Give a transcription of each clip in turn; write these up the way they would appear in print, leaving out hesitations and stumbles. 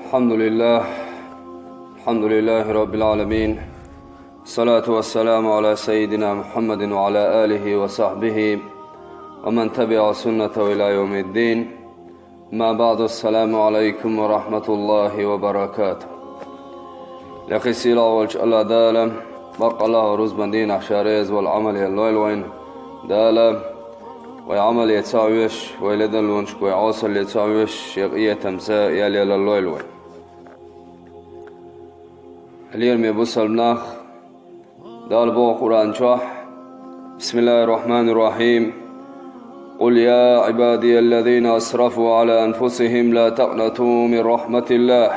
الحمد لله رب العالمين. الصلاة والسلام على سيدنا محمد وعلى آله وصحبه ومن تبع سنته إلى يوم الدين. ما بعد، السلام عليكم ورحمة الله وبركاته. لقسيلا والش الله دالم بق الله رزبندين عشاريز والعمل الليل وين دالم ويعمل يتساويش ويلدن لونش ويعوصل يتساويش يقية تمساء يلي الليل وين اليوم يبصل بناخ دال بو قرآن شاح. بسم الله الرحمن الرحيم. قل يا عبادي الذين أسرفوا على أنفسهم لا تقنطوا من رحمة الله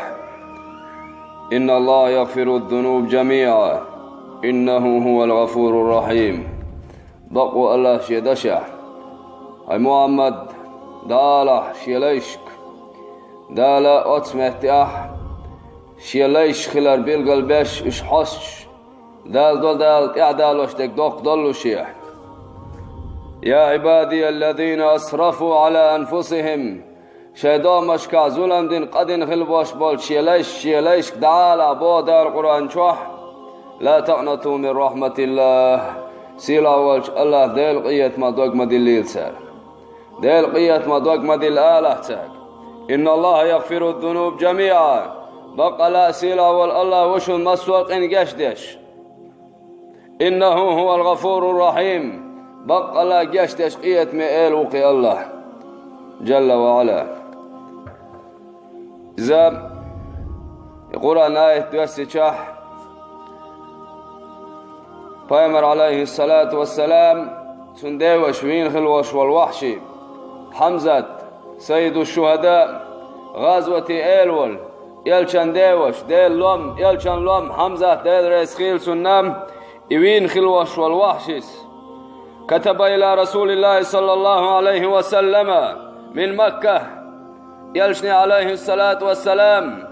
إن الله يغفر الذنوب جميعا إنه هو الغفور الرحيم. بقوا الله شيدشع أي محمد داله شيليشك داله أتمتح شيليش خلال بالقلبش إش حسش دال إعدالوش دك دوق دلو شيح. يا عبادي الذين أسرفوا على أنفسهم شيدا مشكا ظلم دين قدن خلبوش بول شيليش دعالا بو دار قرآن شوح لا تقنطوا من رحمة الله سيلا والش الله ديل قية ما دوق مدليل سار ديل قية ما دوق مدل آله تاك إن الله يغفر الذنوب جميعا بقى لا سيلا والله وشو المسوق إن قشدش إنه هو الغفور الرحيم بقى لا قشدش قية مئيل وقي الله جل وعلا. زاب القرآن آية دوسي شاح بيمر عليه الصلاة والسلام سنديوش وين خلوش والوحشي حمزة سيد الشهداء غزوة إيلول يلشان ديوش ديل لوم يلشان لوم حمزة ديل رئيس خيل سنام يوين خلوش والوحشيس كتب إلى رسول الله صلى الله عليه وسلم من مكة يلشني عليه الصلاة والسلام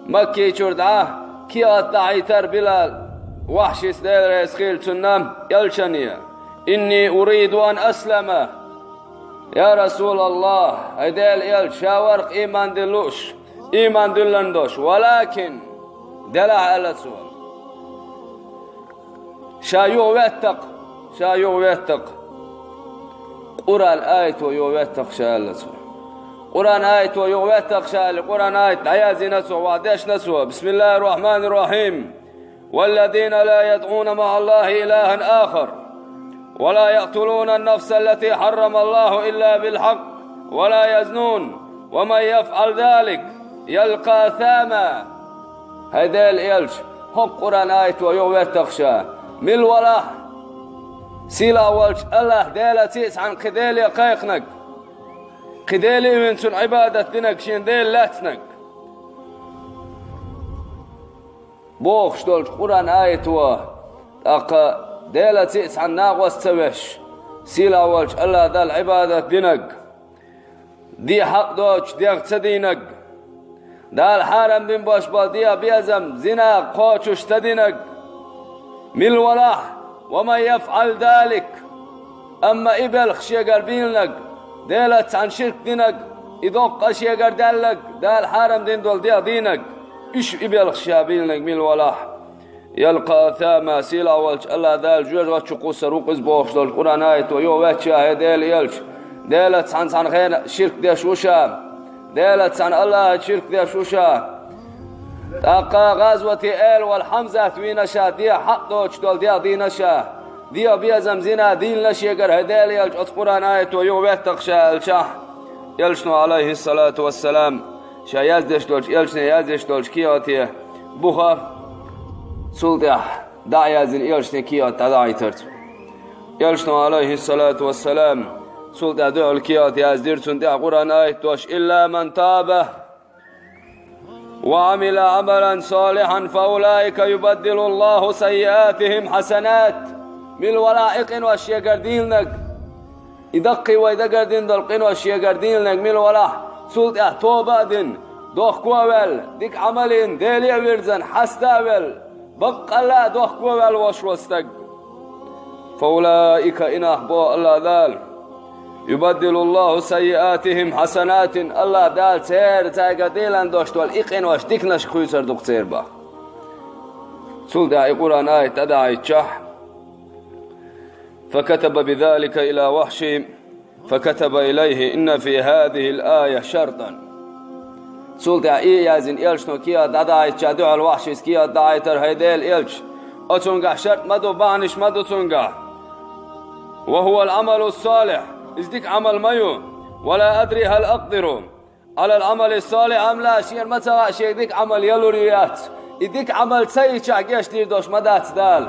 مكي شردعه كي أتعيتر بلال وحشيس ديل رئيس خيل سنام يلشانية إني أريد أن أسلم يا رسول الله هيديل يلشاورق إيمان دلوش إيمان دلندوش ولكن دلع على سوى شايو ويتق قرآن آية ويويتق شاء سوى قرآن آية ويويتق شاء قرآن آية عيازي نسوى وعديش نسوى. بسم الله الرحمن الرحيم. والذين لا يدعون مع الله إلها آخر ولا يقتلون النفس التي حرم الله إلا بالحق ولا يزنون ومن يفعل ذلك يلقى ثاما. هيديل يلش هم قرآن آية ويويتق شاء مل ولا سيلا والش الله ديلا تيس عن قديلي قيقنك قديلي من سن عبادة دينك شين ديل لاتنك بوخش دولش قرآن آية و أقا ديلا تيس عن ناقوس تبش سيلا والش الله دال عبادة دينك دي حق دوش دي اغتدينك دال حارم دين باش بالديا بيزم زنا قوشش تدينك مل ولا وما يفعل ذلك أما إبل خشي قربينك ديلت عن شرك دينك إذوق خشي قردالك دال حارم دين دول ديا دينك إيش إبل خشي بينك مل ولا يلقى ثاما سيلا والش الله دال جوج واتشقو سروق إزبوخش دول قرآن آية ويو واتشاه ديل يلش ديلت عن خير شرك ديش وشا ديلت عن الله شرك ديش وشا أقا غزوة إيل والحمزة وينشا ديا حق دوش دول ديا دينشا ديا بيزم زنا دين لشيقر هديل يلش أتقران آية ويو ويتقشا الشاه يلشنو عليه الصلاة والسلام شا يزدش دولش يلشنو يزدش دولش كيوتي بوخا سلطة دعيازن يلشنو كيوت تدعي ترت يلشنو عليه الصلاة والسلام سلطة دول كيوت يزدرتون ديا قرآن آية دوش إلا من تابه وعمل عملا صالحا فأولئك يبدل الله سيئاتهم حسنات من ولائق واشياء قردينك إدقي وإذا قردين دلقين واشياء قردينك من ولا سلطة توبة دين دوخ كوال ديك عملين ديلي ورزن حستاول بقى لا دوخ كوال وشوستك فأولئك إنه بو الله ذال يبدل الله سيئاتهم حسنات الله دال سير تايقا ديلان دوشت والإقين واش ديكناش خويسر دوك سير باخ سول داعي قرآن آية تدعي تشح فكتب بذلك إلى وحش فكتب إليه إن في هذه الآية شرطا سول داعي يازن إلشنو كيا دعي تشادو على الوحش كيا دعي ترهيديل إلش أتونغا شرط مدو بانش مدو تونغا وهو العمل الصالح ازدك عمل مايو ولا أدري هل أقدر على العمل الصالح أم لا شيء متى شيء ديك عمل يلوريات يديك عمل سيء شاقيش دير دوش مدات دال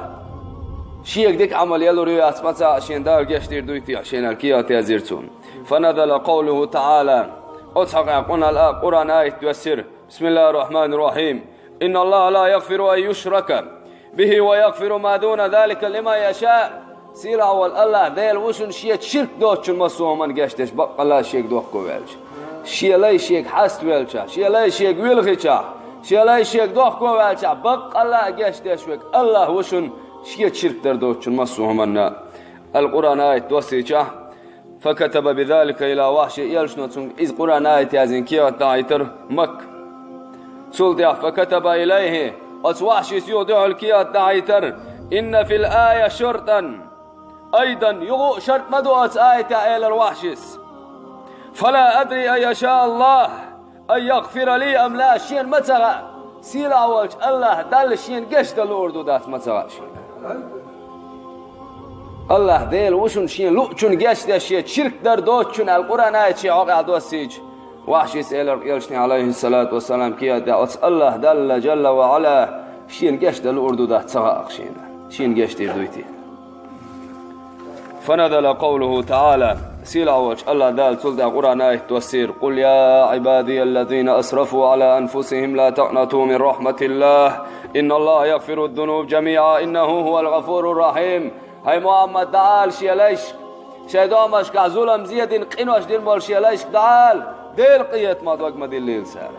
شيء ديك عمل يلوريات متى شين دال جيش دير دويتي عشان الكيات يزيرتون فنزل قوله تعالى أتحق قلنا القرآن آية توسر بسم الله الرحمن الرحيم إن الله لا يغفر أن يشرك به ويغفر ما دون ذلك لما يشاء سيل أول الله ديل وشن شيء شرك دوتش المسوه من جشتش بق الله شيء دوخ كويلش شيء لا شيء حست ويلش شيء لا شيء ويلخش شيء لا شيء دوخ كويلش بق الله جشتش ويك الله وشن شيء شرك در دوتش المسوه منا القرآن آية توسيجه فكتب بذلك إلى وحش يلش نتون إذ قرآن آية يازن كيا تعيتر مك سولديا فكتب إليه أتوحش يودع الكيا تعيتر إن في الآية شرطا أيضا يغو شرط مدوات آية إلى الوحشس فلا أدري أن يشاء الله أن يغفر لي أم لا شين متغى سيلا أولش الله دل شين قشت الأردو دات متغى الله ديل وشن شين لؤشن قشت شين شرك در دوتشن القرآن آية شي عقع دوسيج وحشس إلى يلشني عليه الصلاة والسلام كيا دعوت الله دل جل وعلا شين قشت الأردو دات تغى شين قشت دويتي فنزل قوله تعالى سيلا وجه الله دال تلد قرآن آية توسير قل يا عبادي الذين أسرفوا على أنفسهم لا تقنطوا من رحمة الله إن الله يغفر الذنوب جميعا إنه هو الغفور الرحيم هاي محمد دعال شياليش شيدامش كعزولم زيدين قنوش دين بول شياليش دعال ديل قيت ما دوق ما دليل سار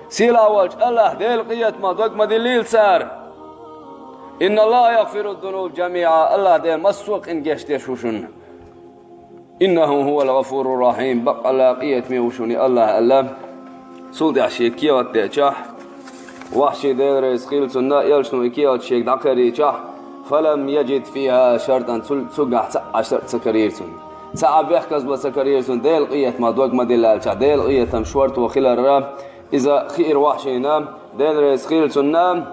سيلا وجه الله ديل قيت ما دوق ما دليل سار إن الله يغفر الذنوب جميعا الله ديل مسوق إن جشتش وشن إنه هو الغفور الرحيم بقى لاقية ميوشوني الله ألم سولد عشيكيا واتجاه وحشي دير رزقيل سنة يلشنو إكيا واتشيك دعكريجاه فلم يجد فيها شرطا سقع عشر سكريرسون سعب يحكز بسكريرسون ديل قية ما دوق ما دلالش ديل قية مشورت وخلال رام إذا خير وحشي نام دير رزقيل سنة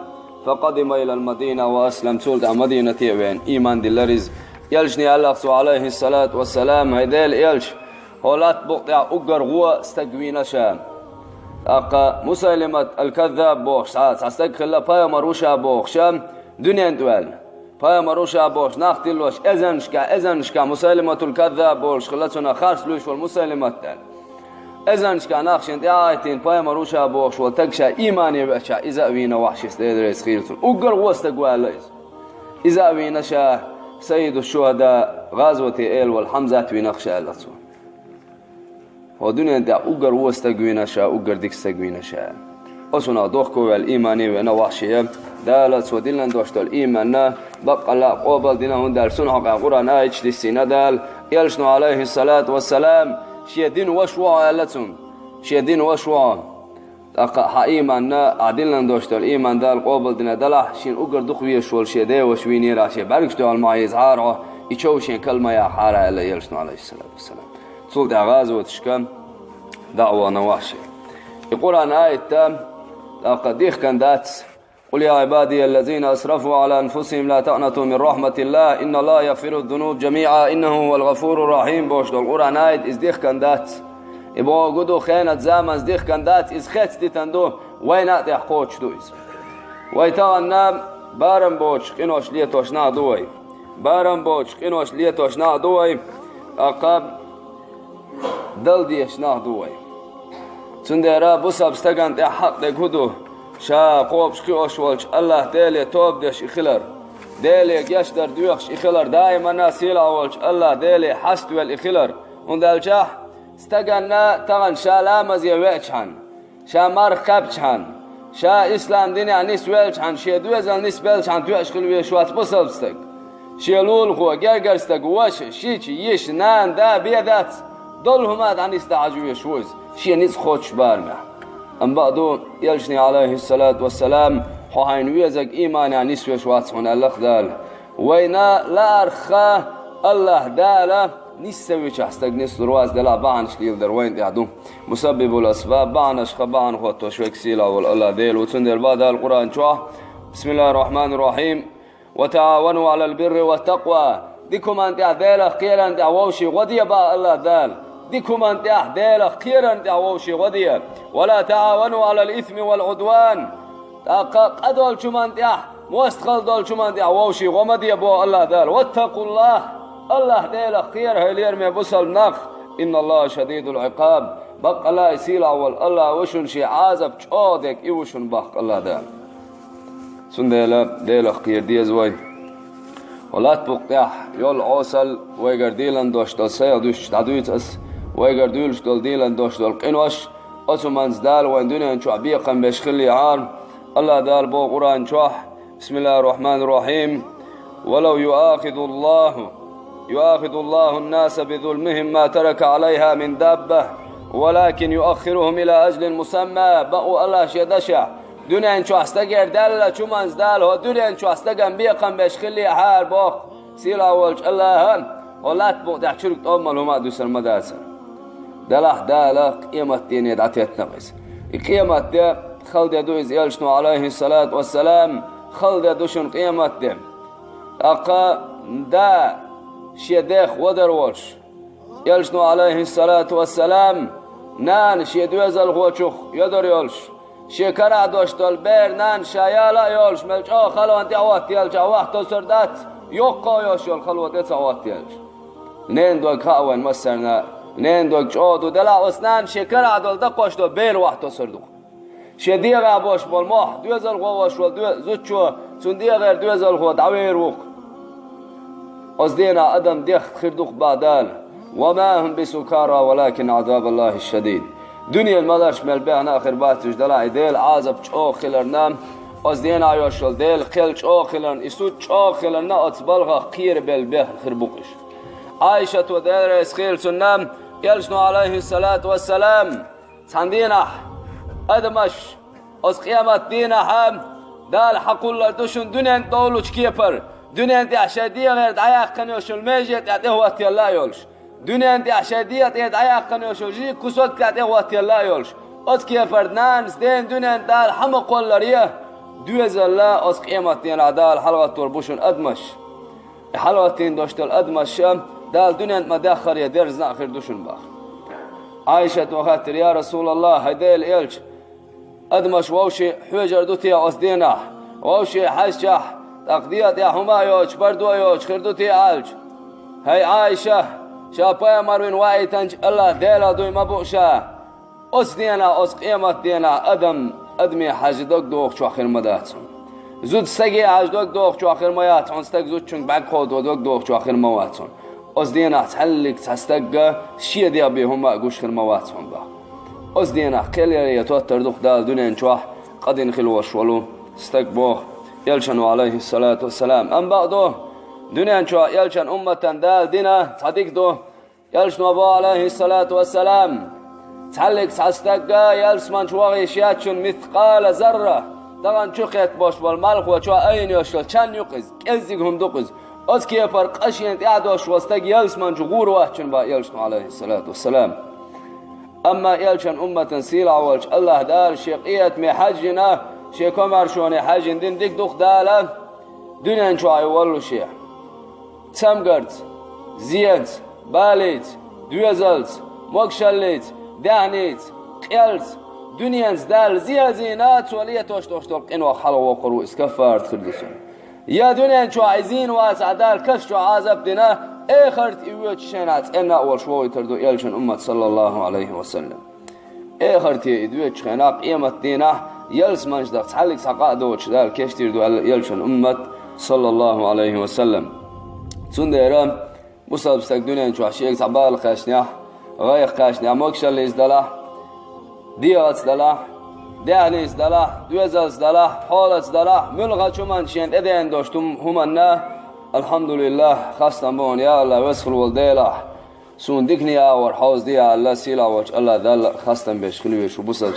فقدم إلى المدينة وأسلم سولد مدينة وين إيمان دلرز يلشني الله عليه الصلاة والسلام هيديل يلش هولات بقطع أقر غوة استقوين شام أقا مسلمة الكذاب بوخش استقخل الله بايا مروشا بوخشام دنيا دوال بايا مروشا بوخش ناختلوش إذنشكا مسلمة الكذاب بوخش خلتنا خارسلوش والمسلمة تال إذنشكا ناخشن دعايتين بايا مروشا بوخش والتقشا إيماني بأشا إذا أبينا وحش استيدريس خيرتون أقر غوة استقوال ليس إذا أبينا شا سيد الشهداء غزوة إيل والحمزة وينخشى اللتون ودنيا دا أقر وستقوين شاء أقر ديك استقوين شاء أسنا دوخكو والإيماني وإنا وحشية دالت ودلنا دوشت الإيمان بقى الله قوبل دينا هندال سنحق قرآن آيش دي السينة دال يلشنو عليه الصلاة والسلام شيدين وشوع اللتون شيدين وشوع حقيما عدلنا دوشت الإيمان دال قوبل دينا دلح شين أقر دخوية شوال شيدي وشويني راشي باركشتو المعيز عارو يشوشين كلمة يا حارة إلا يلشنو عليه الصلاة والسلام سولد غازو وتشكم دعوة نوحشي القرآن آية تام لقد ديخ كان دات قل يا عبادي الذين أسرفوا على أنفسهم لا تقنطوا من رحمة الله إن الله يغفر الذنوب جميعا إنه هو الغفور الرحيم بوشدو القرآن آية إز ديخ كان دات إبو قدو خينة زامن ديخ كان دات إز خيت دي تندو وينات يحقوش دويز ويتغنى بارم بوش قنوش ليتوش نعدوي بارم بوش قنوش ليتوش نعدوي أقاب دل ديش نعدوي تندرا بوساب استغان تي حق دي هدو شا قوبش قيوش والش الله ديلي توب ديش إخلر ديلي يشدر دوخش إخلر دائما ناسيلا والش الله ديلي حست والإخلر وندال جاح استغان تغن شا لامز يويتشان شا مرخبشان شا إسلام ديني نسويلشان شا دوزل نسبيلشان توش خلوية شوات بوساب استغ شيلول خو جرجرستك وش شيء يش نان دا بيدات دولهم هذا عن يستعجوا يشوز شيء نيز خوش بارمه أم بعدو يلشني عليه الصلاة والسلام حين ويزق إيمان عن يسوي شواتهم الله دال وينا لا أرخى الله داله نسوي شحستك نس رواز دلا بعنش ليل دروين يعدو مسبب الأسباب بعنش خبعن خطو شويك سيلا والله ديل وتندر بعد القرآن شوه بسم الله الرحمن الرحيم وتعاونوا على البر والتقوى ديكم أنت أهدال خيرا دعووشي غدية با الله دال ديكم أنت أهدال خيرا دعووشي غدية ولا تعاونوا على الإثم والعدوان قدول شمان دعوه موستقل دول شمان دعووشي غمدية با الله دال واتقوا الله الله ديل خير هيلير ما بصل نخ إن الله شديد العقاب بق الله يسيل أول الله وشن شي عازب شودك إيوشن بق الله دال سن ديل خير دي زوي ولا تبقى يول عوصل ويقر ديلن دوش دل سيادوش تعدويت أس ويقر دولش دل ديلن دوش دل قنوش أتو منز دال وين دنيا نشوح بيقن بيشخلي عار الله دال بو قرآن شوح بسم الله الرحمن الرحيم ولو يؤاخذ الله الناس بظلمهم ما ترك عليها من دابة ولكن يؤخرهم إلى أجل مسمى بقوا الله شيدشع دنيا انشو استقر دالة شو منز دال هو دنيا انشو استقر بيقن بيشخلي حار بوق سيلا والج الله هم ولا تبوق دع شرك أمال هما دوسر مدارسة دلح دالة قيمة دين يدعتيت نقص قيمة دي خلد يدوز يلشنو عليه الصلاة والسلام خلد يدوشن قيمة دي أقا دا شيدخ ودروش يلشنو عليه الصلاة والسلام نان شيدوز الغوشخ يدر يلش شكرا دوشت البير نان شايالا يلش ملج خلو انت عوات يلش عوات تصردات يوقا يش الخلوة عوات يلش نين دوك خاون مسرنا نين دوك جودو دلا اسنان شكرا دول دقوش دو بير واحد تصردو شديغا باش بالمح دوز الغواش ودو زوتشو سنديغ غير دوز الغوا دعوير وق أصدينا أدم ديخ خردوق بعدال وما هم بسكارى ولكن عذاب الله الشديد دنيا المدرش ملبعنا آخر باتش دلعي ديل عذاب چو خلرنام أصدينا عيوشل ديل خل چو خلرن إسود چو خلرنا أتبالغا خير بالبه خربوقش عائشة وديل رئيس خيل سنام يلشنو عليه الصلاة والسلام تندينا أدمش أز قيامت دينا حام دال حقول لدوشن دنيا دولو چكيبر دنيا دي عشادية غير دعايق كنيوشل ميجيت يعطيه واتي الله يولش دنيا دي عشادية دعايق كنيوشل جي كسوت يعطيه واتي الله يولش أسكي فردنان سدين دنيا دال حمق والريه دوز الله أسك قيمت دين عدال حلقة تربوشن أدمش حلقة دين دوشتل أدمش دال دنيا مداخر يدرز ناخر دوشن باخ عائشة وخاتر يا رسول الله هيديل إلش أدمش ووشي حجر دوتي أسدينا ووشي حشح تقديات يا حمايوش بردويوش خردوتي عالج هاي عائشة شابايا مروين واي تنج الله ديلا دوي مبوشا أس دينا أس قيمت دينا أدمي حاج دوك دوك شو آخر مداتون زود سگي حاج دوك دوك شو آخر مياتون استك زود چونك باك خود دوك دوك شو آخر مواتون أس دينا تحلق تستق شي ديا بيهم قوش خير مواتون با أس دينا كلي يتوتر دوك دال دنيا نشوح قد ينخلوش ولو استك بوخ يلشن عليه الصلاة والسلام أم بعده دنيا نشوح يلشن أمة دال دينا صديق دو يلشن أبو عليه الصلاة والسلام تحلق تستق يلسمان شواغي شياتشن مثقال ذرة دغن شخيت باش بالمالخ وشو أين يشل چن يقز كزيهم دوقز أز كي فرق أشين تعدوش واستق يلسمان شغور واحشن با يلشن عليه الصلاة والسلام أما يلشن أمة سيلع والش الله دار شقية محجنا شيكمر شوني حجن دين ديك دوخ دالة دنيا نشوعي والو شيح تسمقرت زينت باليت دوزلت مقشلت دعنيت قيلت دنيانز دال زينات وليه توش إنو حلو وقرو اسكفارت خردسون يا دنيان شو عايزين واسع دال كف شو عازب دينا اخرت ايوه شينات انا اول شوي تردو يلشن امة صلى الله عليه وسلم اخرت ايوه شينا قيمة دينا يلس منجدق تحلق سقاء دوش دال كيش تردو يلشن امة صلى الله عليه وسلم سنديرا مصاب استك دنيان شو عشيك تعبال خاشنيا غايق خاشنيا موكشل ازدلا ديات ازدلا دعني ازدلا دوز ازدلا حال ازدلا ملغا چومن شند ادين دوشتم همنا الحمد لله خاصة بون يا الله وسخل والديله سون دكنيا ورحوز ديا الله سيلا وجه الله ذل خاصة بيش خليش وبصل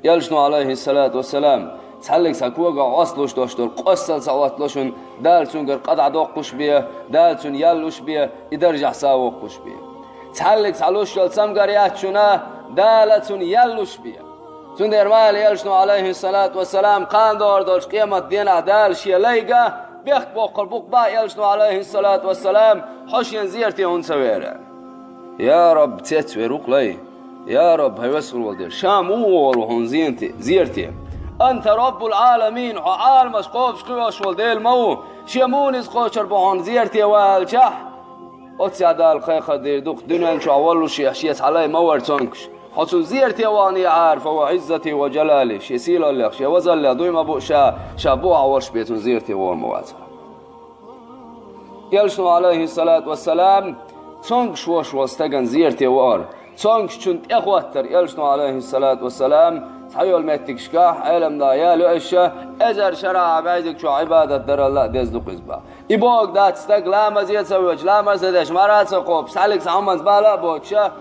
يلشنو عليه الصلاة والسلام تحلق سكوغا عصلوش دوشتول قصل سواتلوشن دالتون قر قدع دوقش بيه دالتون يلوش بيه يدرجع ساوقش بيه تحلق سالوش يل سمقريات شنا دالتون يلوش بيه تون درمال يلشنو عليه الصلاة والسلام قان دور دولش قيمة دينا دال شي ليقا بيخ بوقر بقبا يلشنو عليه الصلاة والسلام حوشين زيرتي هون سويره يا رب تتوي رقلي يا رب هيوسر والدير شام أول وهون زيرتي أنت رب العالمين وعالم قوبش قوش والديل مو شمونيز قوشر بهون زيرتي والجح أتسع دال خيخة دير دوق دنيا شو أولو شيحشيس علي مور تنكش حسن زيرتي واني عارف وعزتي وجلالي شيسيل اللي شي وزل دوي ما بو شابو عورش بيتون زيرتي والمواتر يلشنو عليه الصلاة والسلام تونك شوش واستجن زيرتي وار تونك شنت اخواتر يلشنو عليه الصلاة والسلام صحيح المتك شكاح علم دا يالو اشا اجر شرع بعدك شو عبادة در الله دزدو قزبا يبوك دا تستق لا مزيد سويوش لا مرسدش مرات سقوب سالك سعمز بالا بوكشا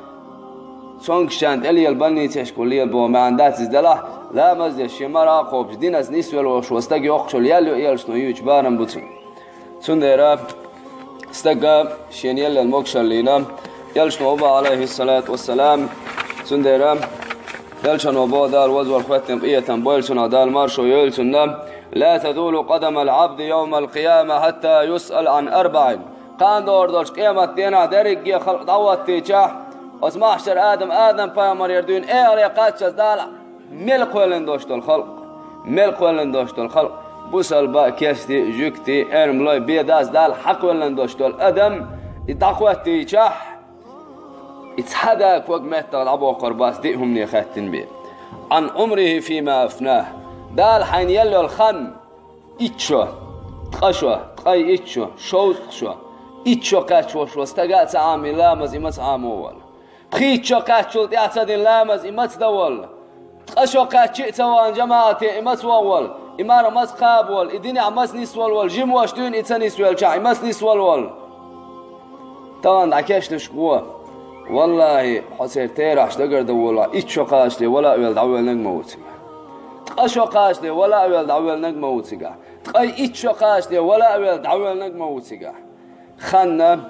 تونك شانت الي البني تشكولي البو ما عندات زدلا لا مزيد شمرا قوب دين از نسوال وش واستق يوقشل يالو يلشنو يوش بارم بوتون تندرا استقى شينيل الموكشر لينا يلشنو أبا عليه الصلاة والسلام سندرا يلشنو أبا دال وزوال خواتن قية بويلسنا دال مارشو يلسنا لا تدول قدم العبد يوم القيامة حتى يسأل عن 4 قان دور دولش قيامة دينا درق خلق دوات تيجاه واسمحشر آدم بايمر يردون ريقات شز دال ملق ولن دوشتو الخلق ملق ولن دوشتو الخلق بوسال با كيشتي جوكتي ارملاي بيداز دال حق ولن دوشتول ادم يتاقواتي جاح يتحداك وق مهتا العبو قرباس ديهم نيخاتن بيه عن عمره فيما افناه دال حين يلو الخن اتشو تقشو تقاي اتشو شوشو اتشو قاتشو واستقات عامي لامز امت عام اول بخيتشو قاتشو تعتدين لامز امت دول تقشو قاتشي توان جماعتي امت اول إمارة مس قابول إديني عمس نسول وال جيم واشتون إتسانيس وال شاعي مس نسول وال طبعا عكاش لشقوة والله حسير تيرح شدقر دولا إتشو قاش لي ولا أول دعوال نق موتك تقشو قاش لي ولا أول دعوال نق موتك تقاي إتشو قاش لي ولا أول دعوال نق موتك خاننا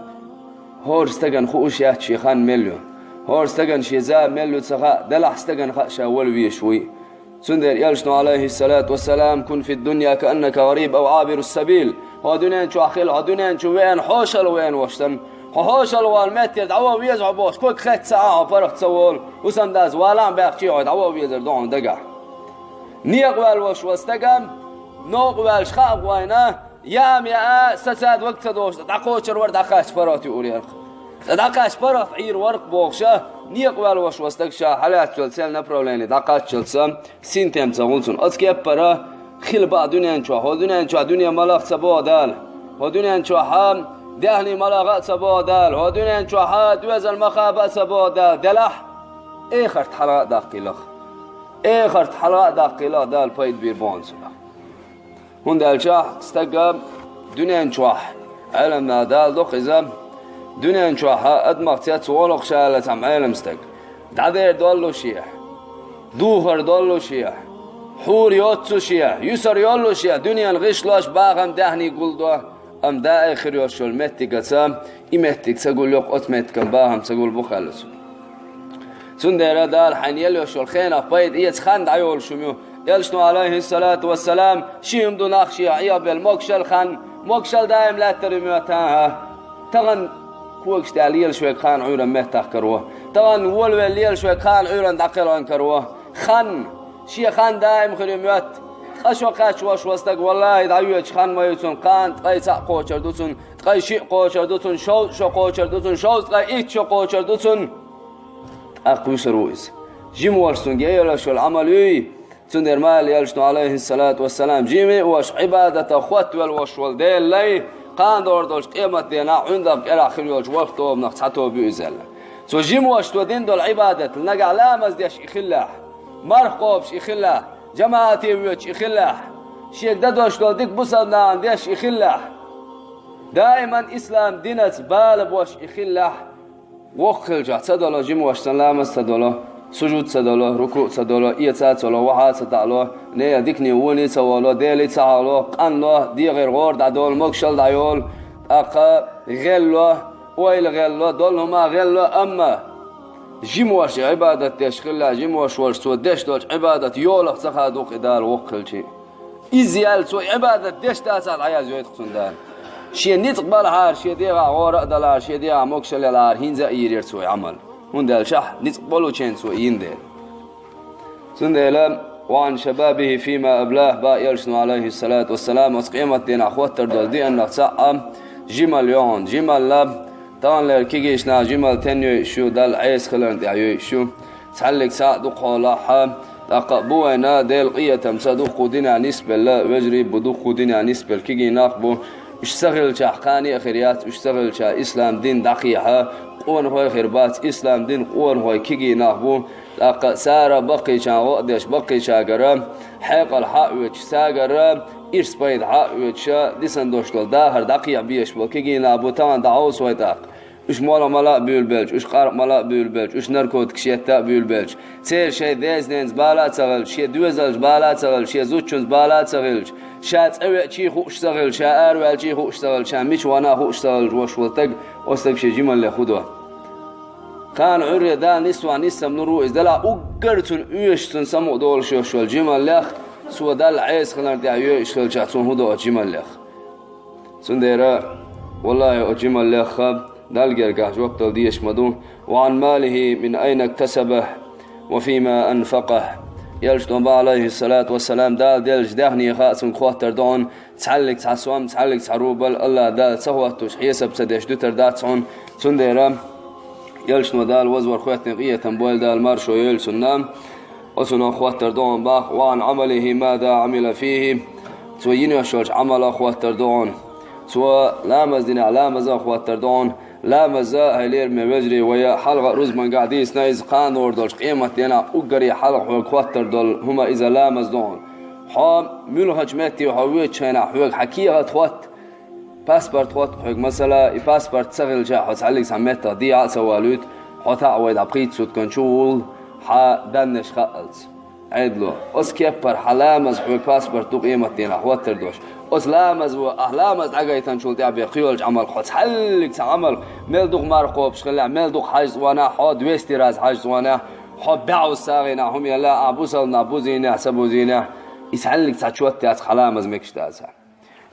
هورستقن خوش ياتشي خان مليون هورستقن شيزا مليون تسخا دلحستقن خاشا ولوي شوي سندر يلشنو عليه الصلاة والسلام كن في الدنيا كأنك غريب أو عابر السبيل هو دنيا شو أخيل هو دنيا شو وين حوشل وين وشتن حوشل والمت يدعوا ويزعوا بوش كل خت ساعة فرق تسول وسنداز والام بيحكي عدعوا ويزر دون دقع نيقبل وش واستقام نوقبل شخاق وينه يام يا سساد وقت دوش دقوشر ورد أخاش فراتي أوريرق دقاش فرات عير ورق بوخشه نيقبل وش واستقشا حالات جلسل نبروليني دقات جلسة سنتم تقولون أتكي برا خيل بعد دنيا شو هو دنيا ملاك سبوا دال هو دنيا شو حام دهني ملاقات سبوا دال هو دنيا شو حاد وزن مخابة سبوا دال دلح خرت حلقة دقيقة خرت حلقة دقيقة دال بايد بير بونسولا هون دال شاه استقى دنيا شو علم دال دقيزة دنيا نشوحها أدمغتيات ولق شالت عم عالم استق دعذير دولو شيح دوهر دولو شيح حور يوتسو شيح يسر يولو شيح دنيا الغش لاش باغم دهني قلدوه أم دا آخر يوشو المتك أتسام إمتك سأقول يوق أتمتك باهم سأقول بخلصو سندر دال حين يلوشو الخينة بايد إيت خاند عيول شميو يلشنو عليه الصلاة والسلام شيهم دون أخشي عياب الموكشل خان موكشل دائم لا ترميوتاها تغن كوكش تاليل شوي خان عيرا مهتخ كروه طبعا ولو ليل شوي خان عيرا دقيلان كروه خان شي خان دائم خريميات خشوا قاش واش واستق والله دعيوش خان ما يتون قان تقاي ساق قوشر دوتون تقاي شي قوشر دوتون شو قوشر دوتون شو تقاي ايت شو قوشر دوتون اقوش رويز جيم ورسون جايلا شو العمل تندر مال يلشنو عليه الصلاة والسلام جيمي واش عبادة اخوات والوش والديل لي قان دور دوش قيمة دينا عندك إلى آخر يوج وقته بنقطعته بيزل سو جيم واش تودين دول عبادة لنقع لامز ديش إخلاح مرقوبش إخلاح جماعتي ويوش إخلاح شيك دادوش دول ديك بصدنا ديش إخلاح دائما إسلام دينت بال بوش إخلح وخل جات سدلا جيم وش سلام سدلا سجود سدلا ركوع سدلا إيتات سدلا وحات سدلا نيا ديكني وني سوالا ديلي تعالا قنلا دي غير غور دادول مكشل دايول أقا غلا ويل غلا دولهما غلا أما جيم وش عبادة تشخلا جيم وش سودش دوش عبادة يولق سخادوق إدال وخل شيء إزيال سو عبادة دش تاسال عياز يويت خسندان شيء نتقبل هار شيء ديغا غورق دلار شيء ديغا مكشل الار هينزا إيرير سوي عمل هندال شح نتقبلو چين سوي يندل سندل وعن شبابه فيما أبلاه بايلشن عليه الصلاة والسلام وسقيمة دين أخوات تردل دي أنك سعى جمال يون جمال لاب طبعا لركيجيشنا جمال تنيو شو دال عيس خلان دعيو شو تحلق سعدو قولاحا تقبونا ديل قيتم صدوق دينا نسبة لا وجري بدوق دينا نسبة كيجي ناقبو اشتغل شحقاني اخريات اشتغل شا اسلام دين دقيقة قوان هوي خربات اسلام دين قوان هوي كيجي ناقبو تق سارة بقي شا وقدش بقي شا قرام حيق الحق وش ساقرام إرس بايد حق وش ديسن دوشتل داهر دقيق بيش بو كيجي ناقبو تان دعوس ويتاق اش مالا ملا بيولبلج اش قارق ملا بيولبلج اش نركوت كشيتا بيولبلج سير شي ديزنينز بالا تغل شي دوزلج بالا تغل شي زوتشنز بالا تغلج شات اوي شي خو اشتغل شا ارول شي خو اشتغل شا مش وانا خو اشتغل وش ولتق وستق شي جمل لخدوه كان عري دا نسوا نسم نرو ازدلا اوغرتن اويشتن سمو دول شو الجمل لخ سو دال عيس خلر دي ايو اشتغل جاتون هدو جمل لخ سنديرا والله جمل لخ دالجر قاعد وقت الديش مدون وعن ماله من أين اكتسبه وفيما أنفقه يلجد عليه الصلاة والسلام دال ديلج دهني خاصم خواتر دون تعلق تعسوام تعلق تعروبل الله دال سهوتوش حيسب سدش دوتر داتسون سنديرا يلجد دال وزور خواتن قية تنبول دال مارشو يلسنام وسنا خواتر دون باخ وعن عمله ماذا عمل فيه تويني وشوش عمل خواتر دون سوا لامز دينا لامز خواتر دون لا مزا هيلير مبجري ويا حلقة روز من قاعدين سنايز قانور دولش قيمة دينا أقري حلقة وكواتر دول هما إذا لا مزدون حام ملهج ماتي وحويت شينا حوق حكيها توات باسبورت توات حوق مثلا باسبورت سغل جا حتعلق سميتا ضيعة سوالوت حتعويد عبقيت سود كنشول دنش خالص عيدلو أس كيبر حلامز حوق باسبورت دو قيمة دينا حواتر دوش أس لامز وأهلامز عجايتان شول تعبي خيولج عمل خد حلق تعمل ميل دوغ مارقوب شغلة ميل دوغ حاجز وانا حد ويستي راز حاجز وانا حد بعو ساغينا هم يلا أبوسلنا بوزينا سبوزينا يسحلق تشوت تاس حلامز مكش تاسع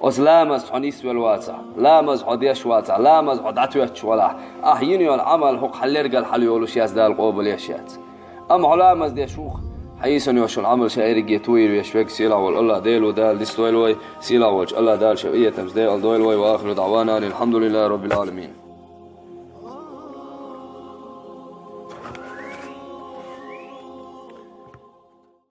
أس لامز حنيس والواسع لامز حديش واسع لامز حد عتوش ولا أحيني العمل حق حلرق الحليولوش يزدال قوبل يشيات أم علامز دي شوخ حيسن يوش العمل شاعر جيتوير ويشفك سيلا والله ديل ودال ديستويل وي سيلا وج الله دال شوية تمزديل دويل وي وآخر دعوانا الحمد لله رب العالمين.